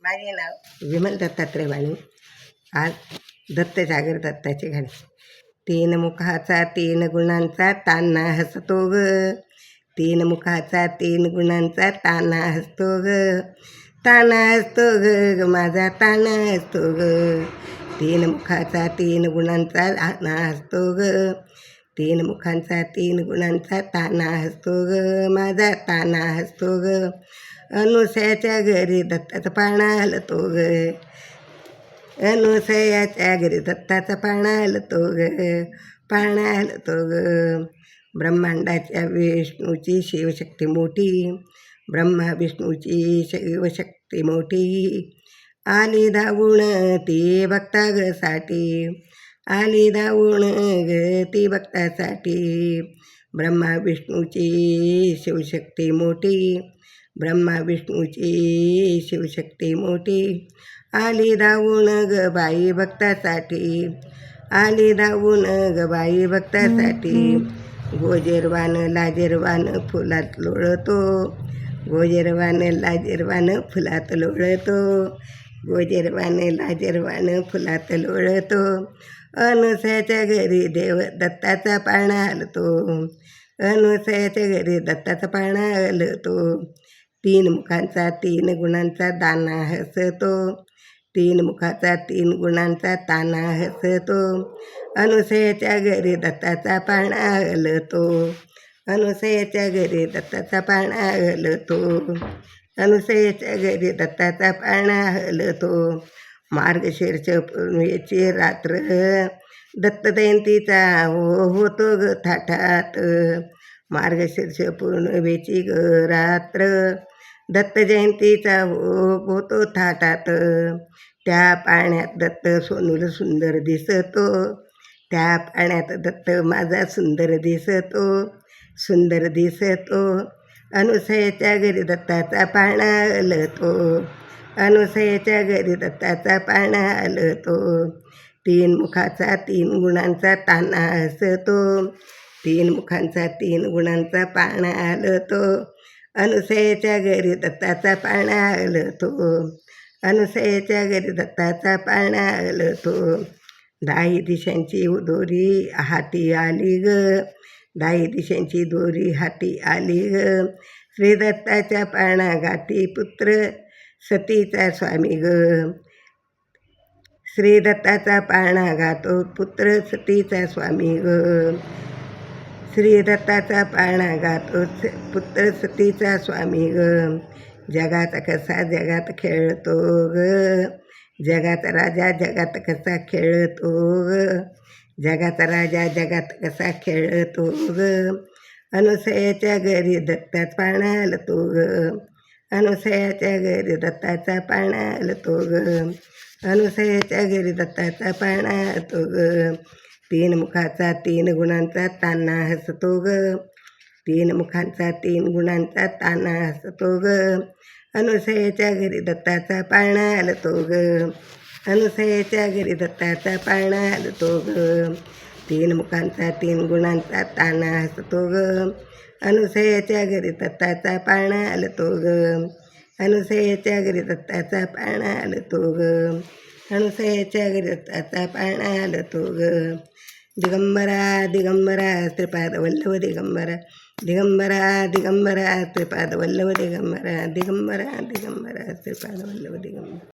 माझे नाव विमल दत्तात्रय वाणी. आज दत्त जागर दत्ताचे गाणे. तीन मुखाचा तीन गुणांचा ताना हसतो ग, तीन मुखाचा तीन गुणांचा ताना हसतो ग, ताना हसतो ग माझा ताना हसतो ग. तीन मुखाचा तीन गुणांचा ताना हसतो ग, तीन मुखांचा तीन गुणांचा ताना हसतो ग, माझा ताना हसतो ग. अनुसयाच्या घरी दत्ताचा पाळणा हलतो ग, अनुसयाच्या घरी दत्ताचा पाळणा हलतो ग, पाळणा हलतो ग. ब्रह्मांडाच्या विष्णूची शिवशक्ती मोठी, ब्रह्मा विष्णूची शिवशक्ती मोठी. आली धावून ती भक्ता ग साठी, आली धावून ग ती भक्तासाठी. ब्रह्मा विष्णूची शिवशक्ती मोठी, ब्रह्मा विष्णूची शिवशक्ती मोठी. आली धावून ग बाई भक्तासाठी, आली धावून ग बाई भक्तासाठी. गोजेरवान लाजेरवान फुलात लोळतो, गोजेरवान लाजेरवान फुलात लोळतो, गोजेरवान लाजेरवान फुलात लोळतो. अनुसयाच्या घरी देव दत्ताचा पाळणा हलतो, अनुसयाच्या घरी दत्ताचा पाळणा हलतो. तीन मुखांचा तीन गुणांचा ताना हसतो, तीन मुखाचा तीन गुणांचा ताना हसतो. अनुसयाच्या घरी दत्ताचा पाळणा हलतो, अनुसयाच्या घरी दत्ताचा पाळणा हलतो, अनुसयाच्या घरी दत्ताचा पाळणा हलतो. मार्गशीर्ष पौर्णिमेची रात्र दत्त जयंतीचा होतो ग थाटात, मार्गशीर्ष पौर्णिमेची ग रात्र दत्त जयंतीचा होतो थाटात. त्या पाण्यात दत्त सोनूला सुंदर दिसतो, त्या पाण्यात दत्त माझा सुंदर दिसतो, सुंदर दिसतो. अनुसयाच्या घरी दत्ताचा पाळणा हलतो, अनुसयाच्या घरी दत्ताचा पाळणा हलतो. तीन मुखाचा तीन गुणांचा ताना हसतो, तीन मुखांचा तीन गुणांचा पाळणा हलतो. अनुसयाच्या घरी दत्ताचा पाळणा हलतो, अनुसयाच्या घरी दत्ताचा पाळणा हलतो. दाही दिशांची दोरी हाती आली ग, दाही दिशांची दोरी हाती आली ग. श्री दत्ताच्या पाळणा गाती पुत्र सतीचा स्वामी ग, श्री दत्ताचा पाळणा गातो पुत्र सतीचा स्वामी ग. श्री दत्ताचा पाळणा गातो पुत्र सतीचा स्वामी ग. जगात कसा जगात खेळतो ग, जगात राजा जगात कसा खेळतो ग, जगात राजा जगात कसा खेळतो ग. अनुसयाच्या घरी दत्ताचा पाळणा हलतो ग, अनुसयाच्या घरी दत्ताचा पाळणा हलतो ग, अनुसयाच्या घरी दत्ताचा पाळणा हलतो ग. तीन मुखाचा तीन गुणांचा ताना हसतो ग, तीन मुखांचा तीन गुणांचा ताना हसतो ग. अनुसयाच्या घरी दत्ताचा पाळणा हलतो ग, अनुसयाच्या घरी दत्ताचा पाळणा हलतो ग. तीन मुखांचा तीन गुणांचा ताना हसतो ग, अनुसयाच्या घरी दत्ताचा पाळणा हलतो ग, अनुसयाच्या घरी दत्ताचा पाळणा हलतो ग, अनुसयाच्या घरी दत्ताचा पाळणा हलतो ग. दिगंबरा दिगंबरा श्रीपाद वल्लभ दिगंबरा, दिगंबरा दिगंबरा श्रीपाद वल्लभ दिगंबरा, दिगंबरा दिगंबरा श्रीपाद वल्लभ दिगंबरा.